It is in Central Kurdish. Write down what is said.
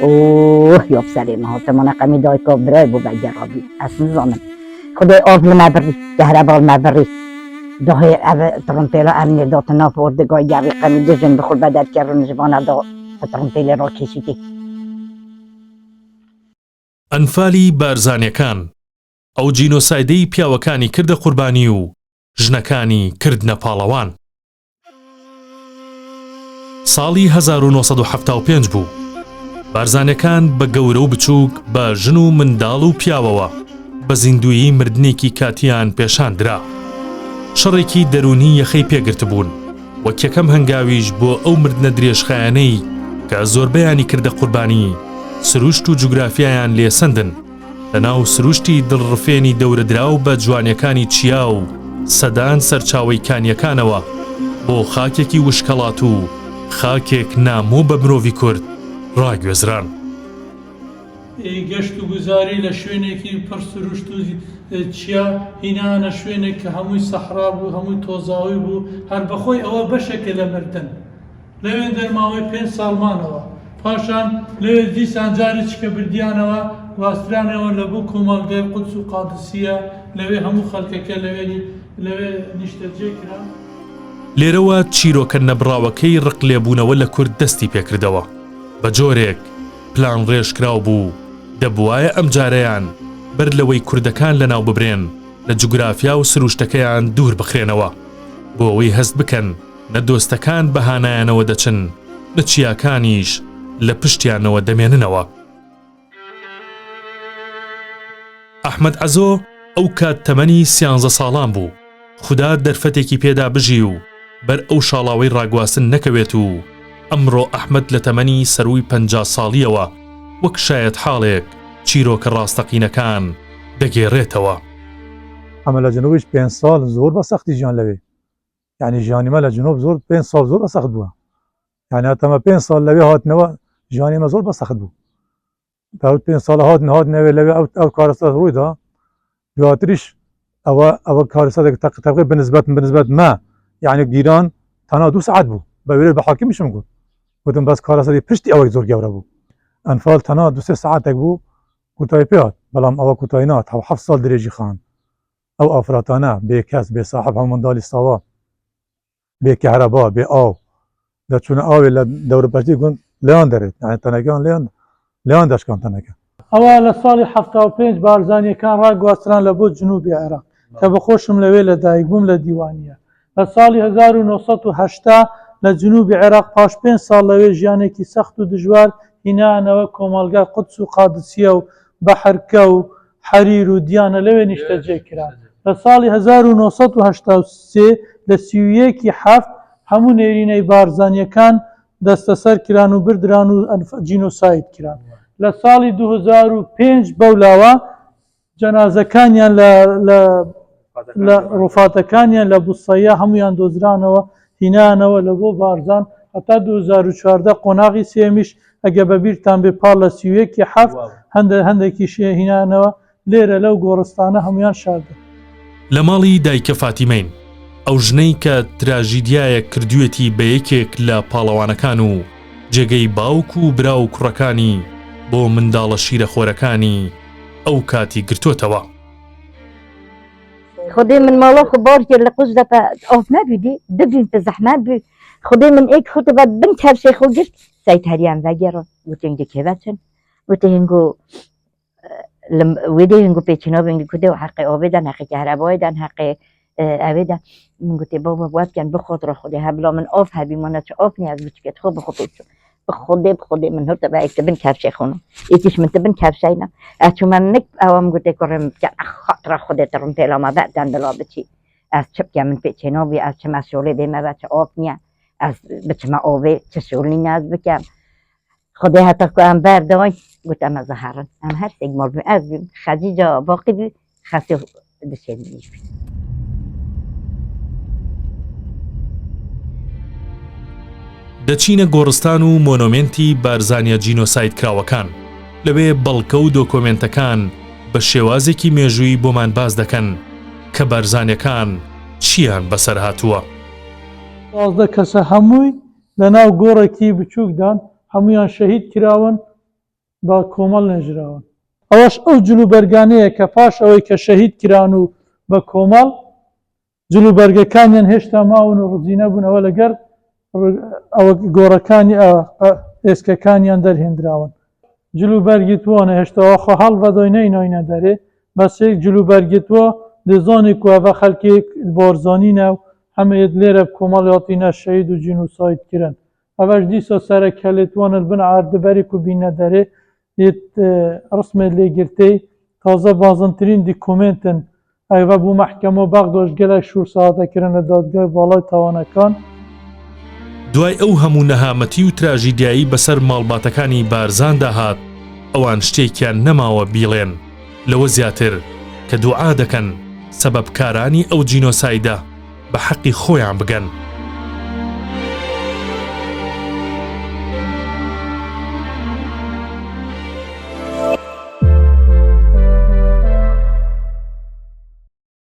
اوه یاب سری ما هات من قمی دای کاب برای بو بگرابی اصلا زنم خدای آب مبری كهرباء المبري دهي ترنتيلا أمني دوت نافور دقاي جابي قمي دجن بخور بدات كرن جبانا دو ترنتيلا راكيشيتي ئەنفالی بارزانیەکان ئەو جینۆسایدەی پیاوەکانی کردە قوربانی و ژنەکانی کردنە پاڵەوان. ساڵی 1975 بوو. بارزانیەکان بە گەورە و بچووک بە ژن و منداڵ و پیاوەوە بە زیندویی مردنێکی کاتیان پێشان درا. شەڕێکی دەرونی یەخەی پێگرت بوون وەک یەکەم هەنگاویش بۆ ئەو مردنە درێژخایانەی کە زۆربەیانی کردە قوربانی سروشت و جوگرافیایان لێسەندن لەناو سروشتی دڵڕفێنی دەورەدراو بە جوانیەکانی چیا و سەدان سەرچاوەی کانیەکانەوە بۆ خاکێکی وشکەڵات و خاکێک نامۆ بە مرۆڤی کورد ڕاگوێزران. گەشت و گوزاری لە شوێنێکی پڕ سروشت و چیا هینانە شوێنێک کە هەمووی سەحرا بوو هەمووی تۆزاوی بوو هەر بەخۆی ئەوە بەشێکە لە مردن لەوێ دەرماوەی 5 ساڵمانەوە پاشان لەوێ دیسان جارێک کە بردیانەوە گواسترانەوە لە بوو کۆمەڵگەی قودس و قادسیە لەوێ هەموو خەڵکەکە لەوێ نیشتەجێ کرا. لێرەوە چیرۆکە نەبراوەکەی ڕقلێبوونەوە لە کورد دەستی پێکردەوە بە جۆرێک پلان ڕێژکراو بوو دەبوایە ئەم جارەیان بەر لەوەی کوردەکان لەناو ببرێن لە جوگرافیا و سروشتەکەیان دوور بخرێنەوە بۆ ئەوەی هەست بکەن نە دۆستەکان بەهانایانەوە دەچن نە چیاکانیش لە پشتیانەوە دەمێننەوە. ئەحمەد عەزۆ ئەو کات تەمەنی 13 ساڵان بوو. خوددا دەرفەتێکی پێدا بژی و بەر ئەو شاڵاوەی ڕاگواستن نەکەوێت و ئەمڕۆ ئەحمەد لە تەمەنی سەرووی 50 ساڵیەوە وەک شایەت حاڵێک چیرۆکە ڕاستەقینەکان دەگێڕێتەوە. ئەمە لە جنوبیش 5 ساڵ زۆر بە سەختی ژیان لەوێ یعنی ژیانیمە لە جنوب زۆر 5 ساڵ زۆر بە سەخت بووە یعنی هەتەمە 5 ساڵ لەوێ هاتنەوە ژیانیمە زۆر بە سەخت بوو تا 5 ساڵ هاتنەوێ لەوێ ئەو کارەستا ڕوویدا دواتریش ئەوە کارەساتێک تەقریبا بنسبەت ما یعنی گیران تەنها 2 ساعت بوو بە وێرە بە حاکمیشم گوتم بەس کارەسەتی پشتی ئەوەی زۆر گەورە بوو ئەنفال تەنها 2-3 ساعتێک بوو کوتای پێات بەڵام ئەوە کوتای نات 7 ساڵ درێژی خان ئەو ئافراتانە بێ کەس بێ ساحب هەموو منداڵی ساوا بێ کەهرەبا بێ ئاو دەچوونە ئاوێ لە دەوروبەری گوند لێیان دەرێت یعنی تەنەکەیان لێیان دەشکان تەنەکە. ئەوە لە ساڵی 75 بارزانیەکان ڕاگواستران لە بۆ جنوبی عێراق کە بەخۆشم لەوێ لە دایک بووم لە دیوانیە. لە ساڵی 1970 لە جنوبی عێراق پاش 5 ساڵ لەوێ ژیانێکی سەخت و دژوار هینانەوە کۆمەڵگا قودس و قادسیە و بەحرکە و حەریر و دیانە لەوێ نیشتەجێ کرا. لە ساڵی 1983 لە 31 هەفت هەموو نێرینەی بارزانیەکان دەستەسەر کران و بردران و جینۆساید کران. لە ساڵی 2005 بەولاوە جەنازەکانیان لە ڕوفاتەکانیان لە بوسەیە هەمویان دۆزرانەوە هینانەوە لە بۆ بارزان هەتا 2014 قۆناغی سێمیش ئەگە بەبیرتان بێ پاڵ لە 31 هەفت هەندێکی شێ هینانەوە لێرە لەو گۆڕستانە هەمویان شاردە. لە ماڵی دایکە فاتیمەین ئەو ژنەی کە تراژیدیایە کردوێتی بە یەکێک لە پاڵەوانەکان و جێگەی باوک و برا و کوڕەکانی بۆ منداڵە شیرەخۆرەکانی ئەو کاتی گرتوتەوە. خدای من ماڵا خو بارجێ لە قوز دەپە ئاف نەبوودی ببین بە زەحمەت بوو خدای من ئێک خۆتە بە بن کەفشەی خۆ گرت سەیت هەریان ڤەگێڕە وتە هەنگە کێڤەچن وتە هەنگۆ وێدە هەنگۆ پێچینۆ بنگی کودێ و حەقی ئاوێدان حەقی کەهرەبایدان حەقی ئەوێدا من گوتێ بابا وابکەن بخۆتڕە خودێ هەبلا من ئاف هەبیمانە چ ئاف نیاز بچکێت خۆ بخۆ پێچوو بخۆدێ من هەرتە بە ئێکتە بن کەفشەی خۆنم ئێکیش من تە بن کەفشەینە ئەچوو من نەک ئەوەم گوتێ کوڕێم بکەن خاطرە خودێتە ڕوون پێڵاما بەدان دڵا بچی ئەس چ بکەم من پێچێنۆ بێ ئەس چ مەسئولێ بێمە بە چ ئاف نییە ئەس بچمە ئاوێ چ سئولی نیاز بکەم خدای هەتا کو ئەم بەردەوای گوت ئەمە زەهەڕن ئەم هەرسێک ماڵ بێ ئەس بیم خەدیجە باقی بی خەسێ دەچێنیش بی دەچینە گۆڕستان و مۆنۆمێنتی بارزانیا جینۆساید کراوەکان لەوێ بەڵکە و دۆکۆمێنتەکان بە شێوازێکی مێژووی بۆمان باز دەکەن کە بارزانیەکان چیان بەسەر هاتووە. 12 کەسە هەمووی لە ناو گۆڕێکی بچووکدان هەمویان شەهید کراون بە کۆمەڵ نێژراون ئەوەش ئەو جلوبەرگانەیە کە پاش ئەوەی کە شەهید کران و بە کۆمەڵ جلوبەرگەکانیان هێشتا ماون و ڕزی نەبوون ئەوە لەگەر ئەوە گۆڕەکانی ئێسکەکانیان دەرهێنراون جلوبەرگی توۆنە هێشتاوە خۆ هەڵ بەدۆی نەینۆینە دەرێ بەسێک جلوبەرگی تووە دێزۆنی کووە بە خەلکێک بۆرزۆنینە و هەمەیەت لێرە کۆمەڵیاتینە شەهید و جینۆساید کرن ئەوەش دیسە سەرەک هەلێتوانت بن ئاردەبەرێک و بینە دەرێ ڕسمێت لێگرتەی تازە بازنترین دیکۆمنتن ئەوە بوو مەحکەمە بەغدۆش گەلێک شوور ساعاتەکردن لە دادگای باڵای تاوانەکان دوای ئەو هەموو نەهامەتی و تراژیدیایی بەسەر ماڵباتەکانی بارزاندا هات ئەوان شتێکیان نەماوە بیڵێن لەوە زیاتر کە دوعا دەکەن سەبەبکارانی ئەو جینۆسایدە بە حەقی خۆیان بگەن